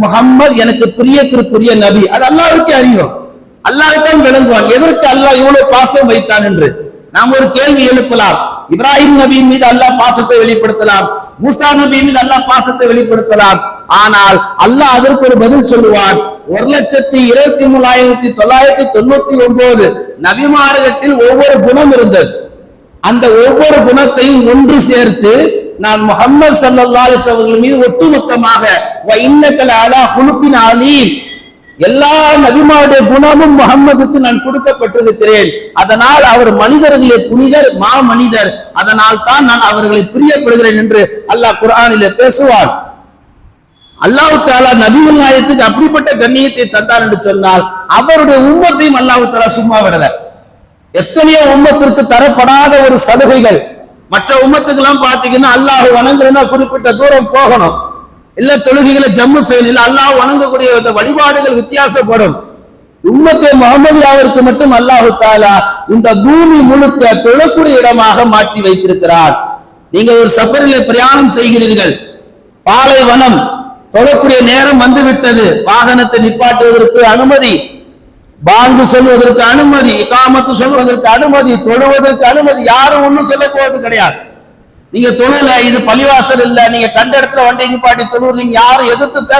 முஹம்மது எனக்கு பிரியத்திற்குரிய நபி. அது அல்லாஹ்வுக்கு அறியும், அல்லாஹ்தான் விளங்குவான் எதற்கு அல்லாஹ் இவ்வளவு பாசம் வைத்தான் என்று. நாம் ஒரு கேள்வி எழுப்பலாம். இப்ராஹிம் நபியின் மீது அல்லாஹ் பாசத்தை வெளிப்படுத்தலாம், மூசா நபியின் மீது அல்லாஹ் பாசத்தை வெளிப்படுத்தலாம். ஆனால் அல்லாஹ் அதற்கு ஒரு பதில் சொல்லுவான். 1,23,999 நபிமார்களில் ஒவ்வொரு குணம் இருந்தது. அந்த ஒவ்வொரு குணத்தையும் ஒன்று சேர்த்து நான் முஹம்மது ஸல்லல்லாஹு அலைஹி வஸல்லம் அவர்கள் மீது ஒட்டுமொத்தமாக வ இன்னக லஅலா குலுகின் அலீம், எல்லா நபிமாருடைய குணமும் முஹம்மதுக்கு நான் கொடுக்கப்பட்டிருக்கிறேன். அதனால் அவர் மனிதர்களே புனிதர், மா மனிதர், அதனால் தான் நான் அவர்களை பிரியப்படுகிறேன் என்று அல்லாஹ் குர்ஆனிலே பேசுவான். அல்லாஹ் தஆலா நபிகள் நாயகத்துக்கு அப்படிப்பட்ட கண்ணியத்தை தந்தார் என்று சொன்னால் அவருடைய உம்மத்தையும் அல்லாஹ் தஆலா சும்மா விடல. எத்தனையோ உம்மத்திற்கு தரப்படாத ஒரு சலுகைகள். மற்ற உம்மத்துக்கு எல்லாம் பாத்தீங்கன்னா அல்லாஹ் வணங்குறதுன்னா குறிப்பிட்ட தூரம் போகணும், இல்ல தொழுகைகளை ஜம்மு செய்யல, அல்லாஹ் வணங்கக்கூடிய வழிபாடுகள் வித்தியாசப்படும். உம்மத்தே முஹம்மதியாவிற்கு மட்டும் அல்லாஹ் தஆலா இந்த பூமி முழுக்க தொழக்கூடிய இடமாக மாற்றி வைத்திருக்கிறார். நீங்க ஒரு சஃபரிலே பிரயாணம் செய்கிறீர்கள், பாலைவனம், தொழக்கூடிய நேரம் வந்துவிட்டது, வாகனத்தை நிப்பாட்டுவதற்கு அனுமதி, பாங்கு சொல்வதற்கு அனுமதி, இகாமத்து சொல்வதற்கு அனுமதி, தொழுவதற்கு அனுமதி, யாரும் ஒண்ணும் சொல்ல போவது கிடையாது. நீங்க தொழுல, இது பள்ளிவாசல் இல்ல, நீங்க கண்ட இடத்துல வண்டி நிப்பாட்டி தொழுறீங்க, யாரும் எதிர்த்து